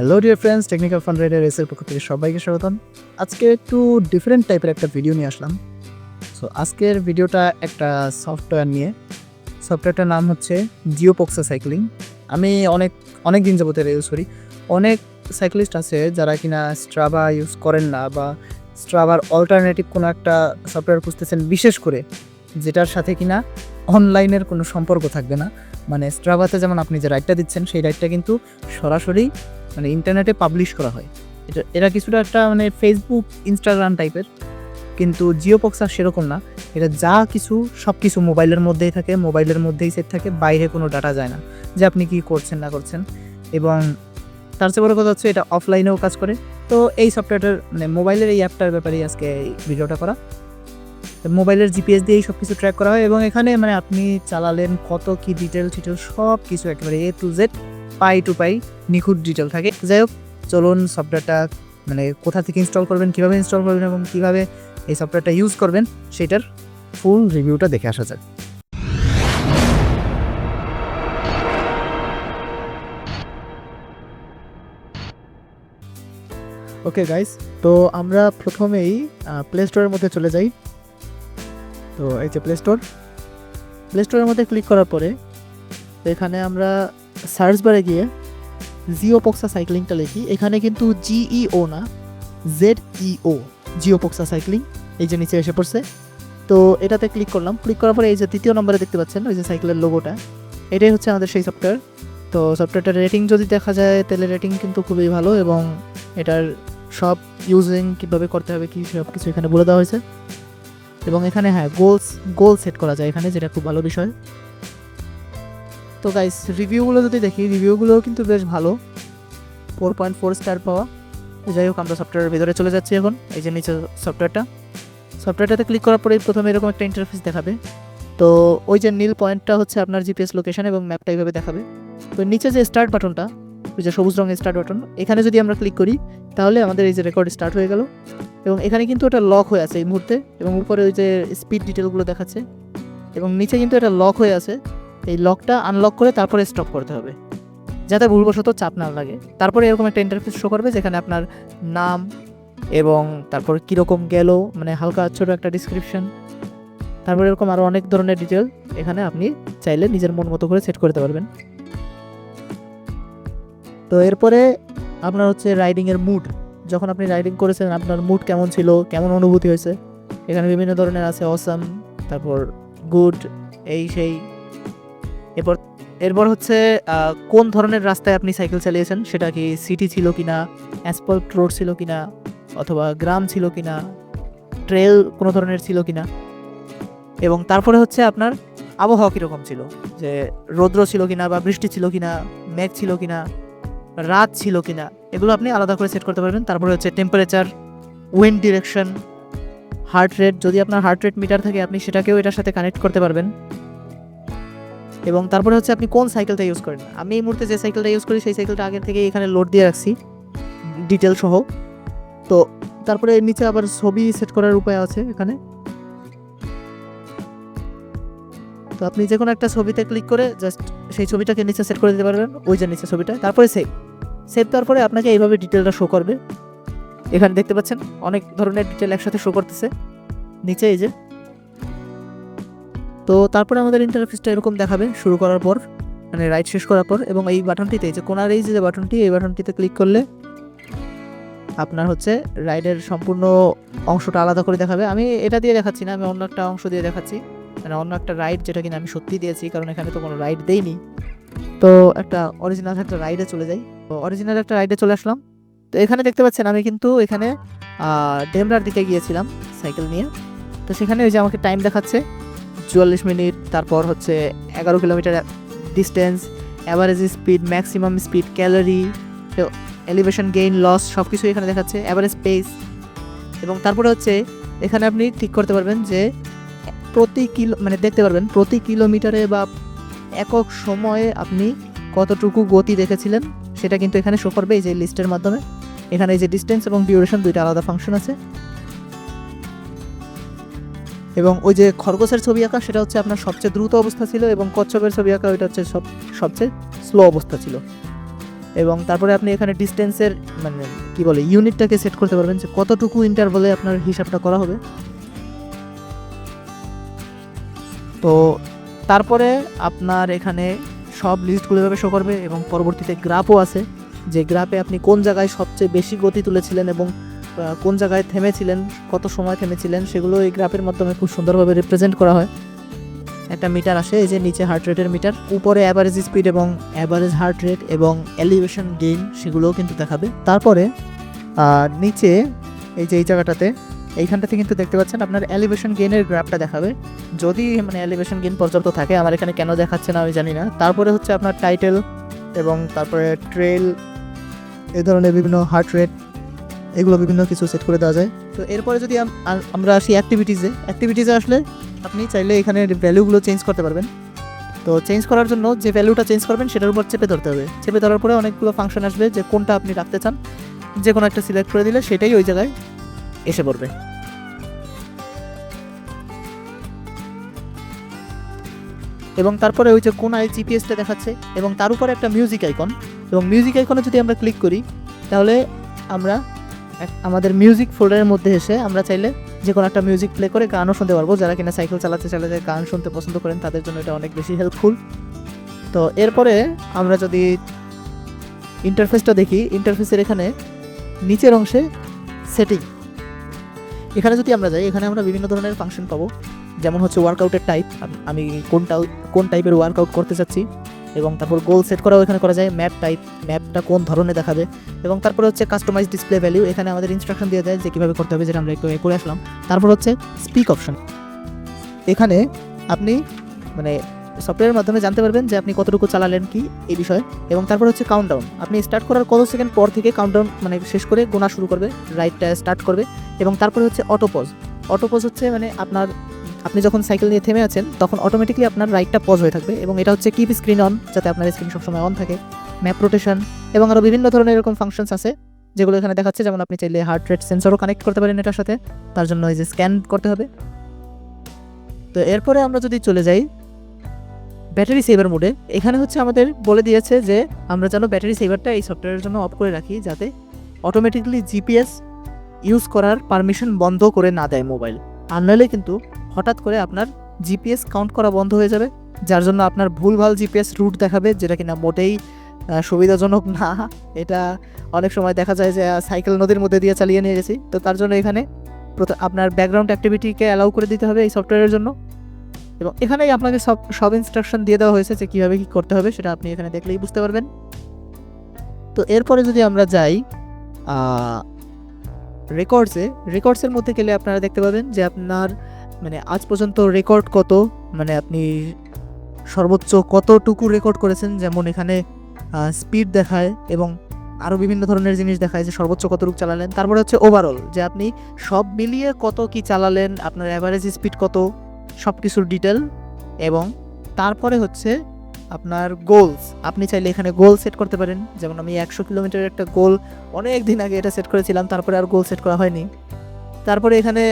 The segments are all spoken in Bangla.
Hello dear friends, technical fun rider এর পক্ষ থেকে সবাইকে স্বাগতম। আজকে একটু ডিফারেন্ট টাইপের একটা ভিডিও নিয়ে আসলাম। সো আজকের ভিডিওটা একটা সফটওয়্যার নিয়ে। সফটওয়্যারটার নাম হচ্ছে জিওপক্সা সাইক্লিং। আমি অনেক দিন যাবত এটা ইউজ করি। অনেক সাইক্লিস্ট আছে যারা কিনা স্ট্রাভা ইউজ করেন না বা স্ট্রাভার অল্টারনেটিভ কোনো একটা সফটওয়্যার খুঁজতেছেন, বিশেষ করে যেটার সাথে কিনা অনলাইনের কোনো সম্পর্ক থাকবে না। মানে স্ট্রাভাতে যেমন আপনি যে রাইডটা দিচ্ছেন সেই রাইডটা কিন্তু সরাসরি ইন্টারনেটে পাবলিশ করা হয়। এটা কিছুটা একটা ফেসবুক, ইনস্টাগ্রাম টাইপের, কিন্তু জিওপক্সা সেরকম না। এটা যা কিছু সব কিছু মোবাইলের মধ্যেই থাকে, মোবাইলের মধ্যেই সেট থাকে, বাইরে কোনো ডাটা যায় না যে আপনি কি করছেন না করছেন। এবং তার চেয়ে বড় কথা হচ্ছে এটা অফলাইনেও কাজ করে। তো এই সফটওয়্যারটার মোবাইলের এই অ্যাপটার ব্যাপারেই আজকে এই ভিডিওটা করা। মোবাইলের জিপিএস দিয়েই সব কিছু ট্র্যাক করা হয় এবং এখানে আপনি চালালেন কত কি ডিটেল সব কিছু একেবারে এ টু জেড, পাই টু পাই নিখুঁত ডিটেল থাকে। যাই হোক, চলুন সফটওয়্যারটা কোথা থেকে ইনস্টল করবেন, কীভাবে ইনস্টল করবেন এবং কীভাবে এই সফটওয়্যারটা ইউজ করবেন সেটার ফুল রিভিউটা দেখে আসা যাক। ওকে গাইস, তো আমরা প্রথমেই প্লে স্টোরের মধ্যে চলে যাই। তো এই যে প্লে স্টোরের মধ্যে ক্লিক করার পরে এখানে আমরা সার্চ বারে গিয়ে জিওপক্সা সাইক্লিংটা লিখি। এখানে কিন্তু জিইও না, ZEO, জিওপক্সা সাইক্লিং, এই যে নিচে এসে পড়ছে। তো এটাতে ক্লিক করলাম। ক্লিক করার পরে এই যে তৃতীয় নম্বরে দেখতে পাচ্ছেন ওই যে সাইকেলের লোগোটা, এটাই হচ্ছে আমাদের সেই সফটওয়্যার। তো সফটওয়্যারটার রেটিং যদি দেখা যায় তাহলে রেটিং কিন্তু খুবই ভালো এবং এটার সব ইউজিং কীভাবে করতে হবে কি সব কিছু এখানে বলে দেওয়া হয়েছে। এবং এখানে গোল সেট করা যায় এখানে, যেটা খুব ভালো বিষয়। তো গাইস, রিভিউগুলো যদি দেখি, রিভিউগুলোও কিন্তু বেশ ভালো, 4.4 স্টার পাওয়া। যাই হোক, আমরা সফটওয়্যারের ভেতরে চলে যাচ্ছি এখন। এই যে নিচে সফটওয়্যারটাতে ক্লিক করার পরে প্রথমে এরকম একটা ইন্টারফেস দেখাবে। তো ওই যে নীল পয়েন্টটা হচ্ছে আপনার জিপিএস লোকেশন এবং ম্যাপটা এইভাবে দেখাবে। তো নিচে যে স্টার্ট বাটনটা, ওই যে সবুজ রঙের স্টার্ট বাটন, এখানে যদি আমরা ক্লিক করি তাহলে আমাদের এই যে রেকর্ড স্টার্ট হয়ে গেল। এবং এখানে কিন্তু এটা লক হয়ে আছে এই মুহূর্তে, এবং উপরে ওই যে স্পিড ডিটেলগুলো দেখাচ্ছে, এবং নিচে কিন্তু এটা লক হয়ে আছে। এই লকটা আনলক করে তারপরে স্টপ করতে হবে যাতে ভুলবশত চাপ না লাগে। তারপরে এরকম একটা ইন্টারফেস শো করবে যেখানে আপনার নাম এবং তারপর কীরকম গেল, হালকা ছোটো একটা ডিসক্রিপশন, তারপরে এরকম আরও অনেক ধরনের ডিটেল এখানে আপনি চাইলে নিজের মন মতো করে সেট করতে পারবেন। তো এরপরে আপনার হচ্ছে রাইডিংয়ের মুড, যখন আপনি রাইডিং করেছেন আপনার মুড কেমন ছিল, কেমন অনুভূতি হয়েছে, এখানে বিভিন্ন ধরনের আছে, অসাম, তারপর গুড, এই সেই। এরপর হচ্ছে কোন ধরনের রাস্তায় আপনি সাইকেল চালিয়েছেন, সেটা কি সিটি ছিল কিনা, অ্যাসফল্ট রোড ছিল কিনা, অথবা গ্রাম ছিল কিনা, ট্রেল কোনো ধরনের ছিল কিনা। এবং তারপরে হচ্ছে আপনার আবহাওয়া কীরকম ছিল, যে রৌদ্র ছিল কিনা বা বৃষ্টি ছিল কিনা, মেঘ ছিল কিনা, রাত ছিল কিনা, এগুলো আপনি আলাদা করে সেট করতে পারবেন। তারপরে হচ্ছে temperature, wind direction, heart rate, যদি আপনার হার্ট রেট মিটার থাকে আপনি সেটাকেও এটার সাথে কানেক্ট করতে পারবেন। এবং তারপরে হচ্ছে আপনি কোন সাইকেলটা ইউজ করেন। আমি এই মুহূর্তে যে সাইকেলটা ইউজ করি সেই সাইকেলটা আগের থেকে এখানে লোড দিয়ে রাখছি ডিটেল সহ। তো তারপরে নিচে আবার ছবি সেট করার উপায় আছে এখানে। তো আপনি যে কোনো একটা ছবিতে ক্লিক করে জাস্ট সেই ছবিটাকে নিচে সেট করে দিতে পারবেন, ওই যে নিচে ছবিটা। তারপরে সেভ দেওয়ার পরে আপনাকে এইভাবে ডিটেলটা শো করবে। এখানে দেখতে পাচ্ছেন অনেক ধরনের ডিটেল একসাথে শো করতেছে নিচে, এই যে। তো তারপরে আমাদের ইন্টারফেসটা এরকম দেখাবে শুরু করার পর, রাইড শেষ করার পর। এবং এই বাটনটিতে, এই যে কোনার এই যে বাটনটি, এই বাটনটিতে ক্লিক করলে আপনার হচ্ছে রাইডের সম্পূর্ণ অংশটা আলাদা করে দেখাবে। আমি এটা দিয়ে দেখাচ্ছি না, আমি অন্য একটা অংশ দিয়ে দেখাচ্ছি, অন্য একটা রাইড যেটা কিনা আমি সত্যি দিয়েছি, কারণ এখানে তো কোনো রাইড দেইনি। তো একটা অরিজিনাল একটা রাইডে চলে যাই। তো অরিজিনাল একটা রাইডে চলে আসলাম। তো এখানে দেখতে পাচ্ছেন আমি কিন্তু এখানে ডেমরার দিকে গিয়েছিলাম সাইকেল নিয়ে। তো সেখানে ওই যে আমাকে টাইম দেখাচ্ছে 44 মিনিট, তারপর হচ্ছে 11 kilometre distance, average speed, maximum speed, calorie, elevation gain, loss, সব কিছু এখানে দেখাচ্ছে, অ্যাভারেজ পেস। এবং তারপরে হচ্ছে এখানে আপনি ঠিক করতে পারবেন যে দেখতে পারবেন প্রতি কিলোমিটারে বা একক সময়ে আপনি কতটুকু গতি দেখেছিলেন সেটা কিন্তু এখানে শো করবে এই যে লিস্টের মাধ্যমে। এখানে এই যে ডিস্টেন্স এবং ডিউরেশন দুইটা আলাদা ফাংশন আছে। এবং ওই যে খরগোশের ছবি আঁকা সেটা হচ্ছে আপনার সবচেয়ে দ্রুত অবস্থা ছিল, এবং কচ্ছপের ছবি আঁকা ওইটা হচ্ছে সবচেয়ে স্লো অবস্থা ছিল। এবং তারপরে আপনি এখানে ডিস্টেন্সের মানে কি বলে ইউনিটটাকে সেট করতে পারবেন যে কতটুকু ইন্টারভালে আপনার হিসাবটা করা হবে। তো তারপরে আপনার এখানে সব লিস্টগুলো এভাবে শো করবে এবং পরবর্তীতে গ্রাফও আছে, যে গ্রাফে আপনি কোন জায়গায় সবচেয়ে বেশি গতি তুলেছিলেন এবং কোন জায়গায় থেমেছিলেন, কত সময় থেমেছিলেন, সেগুলো এই গ্রাফের মাধ্যমে খুব সুন্দরভাবে রিপ্রেজেন্ট করা হয়। একটা মিটার আসে, এই যে নিচে হার্ট রেটের মিটার, উপরে অ্যাভারেজ স্পিড এবং অ্যাভারেজ হার্ট রেট এবং এলিভেশন গেইন সেগুলোও কিন্তু দেখাবে। তারপরে নিচে এই যে এই জায়গাটাতে এইখানটাতে কিন্তু দেখতে পাচ্ছেন আপনার এলিভেশন গেইনের গ্রাফটা দেখাবে, যদি মানে এলিভেশন গেইন পর্যাপ্ত থাকে। আমার এখানে কেন দেখাচ্ছে না আমি জানি না। তারপরে হচ্ছে আপনার টাইটেল এবং তারপরে ট্রেল, এই ধরনের বিভিন্ন হার্ট রেট, এগুলো বিভিন্ন কিছু সেট করে দেওয়া যায়। তো এরপরে যদি আমরা আসি অ্যাক্টিভিটিসে আসলে আপনি চাইলে এখানে ভ্যালুগুলো চেঞ্জ করতে পারবেন। তো চেঞ্জ করার জন্য যে ভ্যালুটা চেঞ্জ করবেন সেটার উপর চেপে ধরতে হবে। চেপে ধরার পরে অনেকগুলো ফাংশন আসবে, যে কোনটা আপনি রাখতে চান, যে কোনো একটা সিলেক্ট করে দিলে সেটাই ওই জায়গায় এসে পড়বে। এবং তারপরে ওই যে কোনায় জিপিএসটা দেখাচ্ছে এবং তার উপরে একটা মিউজিক আইকন, এবং মিউজিক আইকনে যদি আমরা ক্লিক করি তাহলে আমরা আমাদের মিউজিক ফোল্ডারের মধ্যে এসে আমরা চাইলে যে কোনো একটা মিউজিক প্লে করে গানও শুনতে পারবো। যারা কিনা সাইকেল চালাতে গান শুনতে পছন্দ করেন তাদের জন্য এটা অনেক বেশি হেল্পফুল। তো এরপরে আমরা যদি ইন্টারফেসটা দেখি, ইন্টারফেসের এখানে নিচের অংশে সেটিং, এখানে যদি আমরা যাই এখানে আমরা বিভিন্ন ধরনের ফাংশন পাবো, যেমন হচ্ছে ওয়ার্কআউটের টাইপ, আমি কোন টাইপের ওয়ার্কআউট করতে চাচ্ছি, এবং তারপর গোল সেট করাও এখানে করা যায়, ম্যাপ টাইপ, ম্যাপটা কোন ধরনের দেখাবে, এবং তারপরে হচ্ছে কাস্টমাইজ ডিসপ্লে ভ্যালু, এখানে আমাদের ইনস্ট্রাকশন দিয়ে দেয় যে কীভাবে করতে হবে, যেটা আমরা একটু করে আসলাম। তারপর হচ্ছে স্পিক অপশন, এখানে আপনি মানে সফটওয়্যারের মাধ্যমে জানতে পারবেন যে আপনি কতটুকু চালালেন কি এই বিষয়ে। এবং তারপর হচ্ছে কাউন্টডাউন, আপনি স্টার্ট করার কত সেকেন্ড পর থেকে কাউন্টডাউন মানে শেষ করে গোনা শুরু করবে, রাইটটা স্টার্ট করবে। এবং তারপরে হচ্ছে অটোপজ হচ্ছে মানে আপনি যখন সাইকেল নিয়ে থেমে আছেন তখন অটোমেটিকলি আপনার রাইটটা পজ হয়ে থাকবে, এবং এটা হচ্ছে কিপ স্ক্রিন অন, যাতে আপনার স্ক্রিন সবসময় অন থাকে। ম্যাপ রোটেশন এবং আরও বিভিন্ন ধরনের এরকম ফাংশনস আছে যেগুলো এখানে দেখাচ্ছে। যেমন আপনি চাইলে হার্ট রেট সেন্সরও কানেক্ট করতে পারেন এটার সাথে, তার জন্য এই যে স্ক্যান করতে হবে। তো এরপরে আমরা যদি চলে যাই ব্যাটারি সেভার মোডে, এখানে হচ্ছে আমাদের বলে দিয়েছে যে আমরা যেন ব্যাটারি সেভারটা এই সফটওয়্যারের জন্য অফ করে রাখি, যাতে অটোমেটিকলি জিপিএস ইউজ করার পারমিশন বন্ধ করে না দেয় মোবাইল। আর নইলে কিন্তু হঠাৎ করে আপনার জিপিএস কাউন্ট করা বন্ধ হয়ে যাবে, যার জন্য আপনার ভুলভাল জিপিএস রুট দেখাবে, যেটা কিনা মোটেই সুবিধাজনক না। এটা অনেক সময় দেখা যায় যে সাইকেল নদীর মধ্যে দিয়ে চালিয়ে নিয়ে গেছি। তো তার জন্য এখানে আপনার ব্যাকগ্রাউন্ড অ্যাক্টিভিটিকে অ্যালাউ করে দিতে হবে এই সফটওয়্যারের জন্য, এবং এখানেই আপনাকে সব ইনস্ট্রাকশন দিয়ে দেওয়া হয়েছে যে কীভাবে কী করতে হবে, সেটা আপনি এখানে দেখলেই বুঝতে পারবেন। তো এরপরে যদি আমরা যাই রেকর্ডসের মধ্যে গেলে আপনারা দেখতে পাবেন যে আপনার মানে আজ পর্যন্ত রেকর্ড কত, মানে আপনি সর্বোচ্চ কতটুকু রেকর্ড করেছেন। যেমন এখানে স্পিড দেখায় এবং আরও বিভিন্ন ধরনের জিনিস দেখায় যে সর্বোচ্চ কতটুকু চালালেন। তারপরে হচ্ছে ওভারঅল, যে আপনি সব মিলিয়ে কত কি চালালেন, আপনার অ্যাভারেজ স্পিড কত, সব কিছুর ডিটেল। এবং তারপরে হচ্ছে আপনার গোলস, আপনি চাইলে এখানে গোল সেট করতে পারেন। যেমন আমি 100 কিলোমিটারের একটা গোল অনেক দিন আগে এটা সেট করেছিলাম, তারপরে আর গোল সেট করা হয়নি। তারপরে এখানে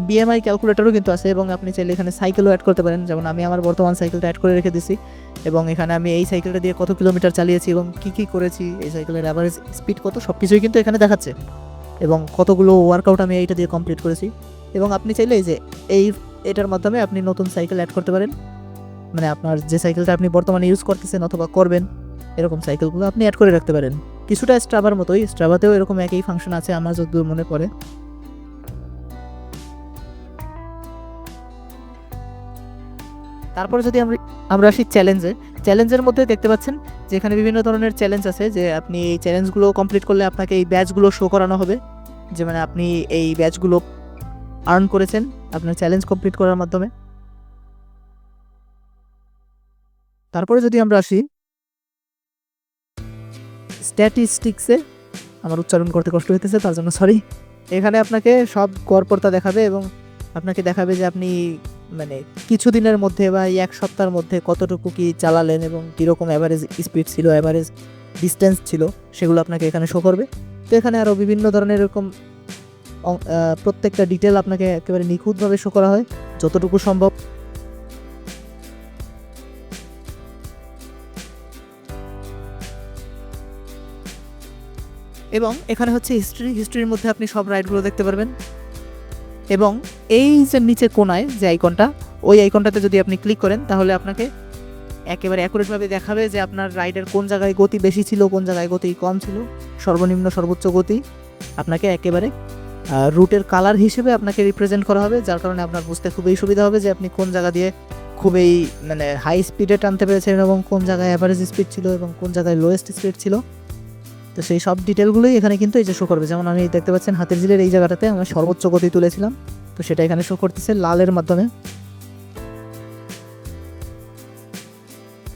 বিএমআই ক্যালকুলেটরও কিন্তু আছে, এবং আপনি চাইলে এখানে সাইকেলও অ্যাড করতে পারেন। যেমন আমি আমার বর্তমান সাইকেলটা অ্যাড করে রেখে দিছি, এবং এখানে আমি এই সাইকেলটা দিয়ে কত কিলোমিটার চালিয়েছি এবং কী করেছি, এই সাইকেলের অ্যাভারেজ স্পিড কত, সব কিছুই কিন্তু এখানে দেখাচ্ছে, এবং কতগুলো ওয়ার্কআউট আমি এইটা দিয়ে কমপ্লিট করেছি। এবং আপনি চাইলে এই যে এটার মাধ্যমে আপনি নতুন সাইকেল অ্যাড করতে পারেন, মানে আপনার যে সাইকেলটা আপনি বর্তমানে ইউজ করতেছেন অথবা করবেন, এরকম সাইকেলগুলো আপনি অ্যাড করে রাখতে পারেন। কিছুটা স্ট্রাভার মতোই, স্ট্রাভাতেও এরকম একই ফাংশন আছে আমার যতদূর মনে পড়ে। তারপরে যদি আমরা আসি চ্যালেঞ্জের মধ্যে দেখতে পাচ্ছেন যে এখানে বিভিন্ন ধরনের চ্যালেঞ্জ আছে, যে আপনি এই চ্যালেঞ্জগুলো কমপ্লিট করলে আপনাকে এই ব্যাচগুলো শো করানো হবে, যে মানে আপনি এই ব্যাচগুলো আর্ন করেছেন আপনার চ্যালেঞ্জ কমপ্লিট করার মাধ্যমে। তারপরে যদি আমরা আসি স্ট্যাটিস্টিক্সে, আমার উচ্চারণ করতে কষ্ট হইতেছে তার জন্য সরি। এখানে আপনাকে সব গড়পড়তা দেখাবে এবং আপনাকে দেখাবে যে আপনি মানে কিছুদিনের মধ্যে বা এক সপ্তাহের মধ্যে কতটুকু কি চালালেন এবং কীরকম অ্যাভারেজ স্পিড ছিল, অ্যাভারেজ ডিস্টেন্স ছিল, সেগুলো আপনাকে এখানে শো করবে। তো এখানে আরও বিভিন্ন ধরনের এরকম প্রত্যেকটা ডিটেল আপনাকে একেবারে নিখুঁতভাবে শো করা হয় যতটুকু সম্ভব। এবং এখানে হচ্ছে হিস্ট্রির মধ্যে আপনি সব রাইডগুলো দেখতে পারবেন। এবং এই যে নিচে কোনায় যে আইকনটা, ওই আইকনটাতে যদি আপনি ক্লিক করেন তাহলে আপনাকে একেবারে অ্যাকুরেটভাবে দেখাবে যে আপনার রাইডের কোন জায়গায় গতি বেশি ছিল, কোন জায়গায় গতি কম ছিল, সর্বনিম্ন সর্বোচ্চ গতি আপনাকে একেবারে রুটের কালার হিসেবে আপনাকে রিপ্রেজেন্ট করা হবে, যার কারণে আপনার বুঝতে খুবই সুবিধা হবে যে আপনি কোন জায়গা দিয়ে খুবই মানে হাই স্পিডে টানতে পেরেছেন এবং কোন জায়গায় অ্যাভারেজ স্পিড ছিল এবং কোন জায়গায় লোয়েস্ট স্পিড ছিল। তো সেই সব ডিটেলগুলোই এখানে কিন্তু এই যে শো করবে। যেমন আমি দেখতে পাচ্ছেন হাতের জিলের এই জায়গাটাতে আমরা সর্বোচ্চ গতি তুলেছিলাম, তো সেটা এখানে শো করতেছে লালের মাধ্যমে।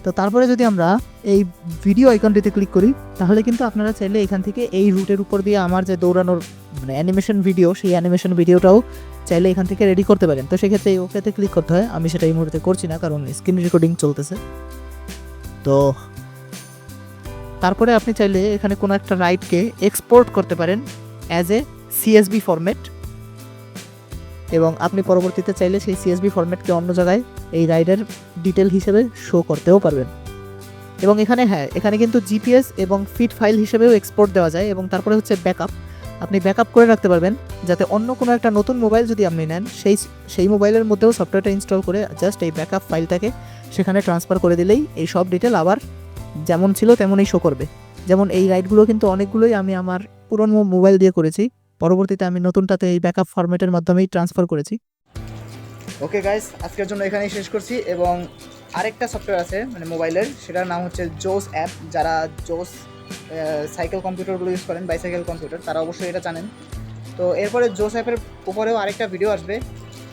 তো তারপরে যদি আমরা এই ভিডিও আইকনটিতে ক্লিক করি তাহলে কিন্তু আপনারা চাইলে এখান থেকে এই রুটের উপর দিয়ে আমার যে দৌড়ানোর মানে অ্যানিমেশন ভিডিও, সেই অ্যানিমেশন ভিডিওটাও চাইলে এখান থেকে রেডি করতে পারেন। তো সেক্ষেত্রে এই ওকেতে ক্লিক করতে হয়, আমি সেটা এই মুহূর্তে করছি না কারণ স্ক্রিন রেকর্ডিং চলতেছে। তো তারপরে আপনি চাইলে এখানে কোনো একটা রাইডকে এক্সপোর্ট করতে পারেন অ্যাজ এ সিএসবি ফরম্যাট, এবং আপনি পরবর্তীতে চাইলে সেই সিএসবি ফরম্যাটকে অন্য জায়গায় এই রাইডের ডিটেল হিসেবে শো করতেও পারবেন। এবং এখানে এখানে কিন্তু জিপিএস এবং ফিট ফাইল হিসেবেও এক্সপোর্ট দেওয়া যায়। এবং তারপরে হচ্ছে ব্যাকআপ, আপনি ব্যাকআপ করে রাখতে পারবেন যাতে অন্য কোনো একটা নতুন মোবাইল যদি আপনি নেন সেই মোবাইলের মধ্যেও সফটওয়্যারটা ইনস্টল করে জাস্ট এই ব্যাকআপ ফাইলটাকে সেখানে ট্রান্সফার করে দিলেই এই সব ডিটেল আবার যেমন ছিল তেমনই শো করবে। যেমন এই রাইডগুলো কিন্তু অনেকগুলোই আমি আমার পুরনো মোবাইল দিয়ে করেছি, পরবর্তীতে আমি নতুনটাতে এই ব্যাকআপ ফরম্যাটের মাধ্যমেই ট্রান্সফার করেছি। ওকে গাইস, আজকের জন্য এখানেই শেষ করছি। এবং আরেকটা সফটওয়্যার আছে মানে মোবাইলের, সেটার নাম হচ্ছে জোস অ্যাপ। যারা জোস সাইকেল কম্পিউটারগুলো ইউজ করেন, বাইসাইকেল কম্পিউটার, তারা অবশ্যই এটা জানেন। তো এরপরে জোস অ্যাপের উপরেও আরেকটা ভিডিও আসবে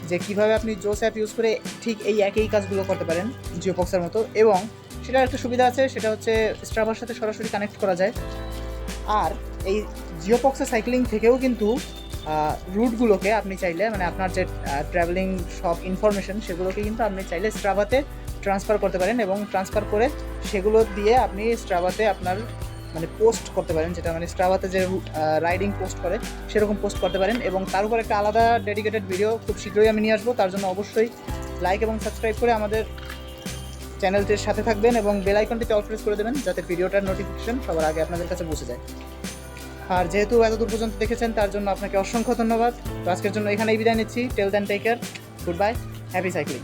যে কীভাবে আপনি জোস অ্যাপ ইউজ করে ঠিক এই একই কাজগুলো করতে পারেন জিওপক্সের মতো। এবং সেটার একটা সুবিধা আছে, সেটা হচ্ছে স্ট্রাভার সাথে সরাসরি কানেক্ট করা যায়। আর এই জিওপক্সের সাইক্লিং থেকেও কিন্তু রুটগুলোকে আপনি চাইলে মানে আপনার যে ট্রাভেলিং সব ইনফরমেশন সেগুলোকে কিন্তু আপনি চাইলে স্ট্রাভাতে ট্রান্সফার করতে পারেন, এবং ট্রান্সফার করে সেগুলো দিয়ে আপনি স্ট্রাভাতে আপনার মানে পোস্ট করতে পারেন, যেটা মানে স্ট্রাভাতে যে রাইডিং পোস্ট করে সেরকম পোস্ট করতে পারেন। এবং তার উপর একটা আলাদা ডেডিকেটেড ভিডিও খুব শীঘ্রই আমি নিয়ে আসবো। তার জন্য অবশ্যই লাইক এবং সাবস্ক্রাইব করে আমাদের চ্যানেলটির সাথে থাকবেন এবং বেল আইকনটিতে অল প্রেস করে দেবেন যাতে ভিডিওটার নোটিফিকেশন সবার আগে আপনাদের কাছে পৌঁছে যায়। আর যেহেতু এতদূর পর্যন্ত দেখেছেন তার জন্য আপনাকে অসংখ্য ধন্যবাদ। তো আজকের জন্য এখানেই বিদায় নিচ্ছি। Till then take care, good bye, happy cycling.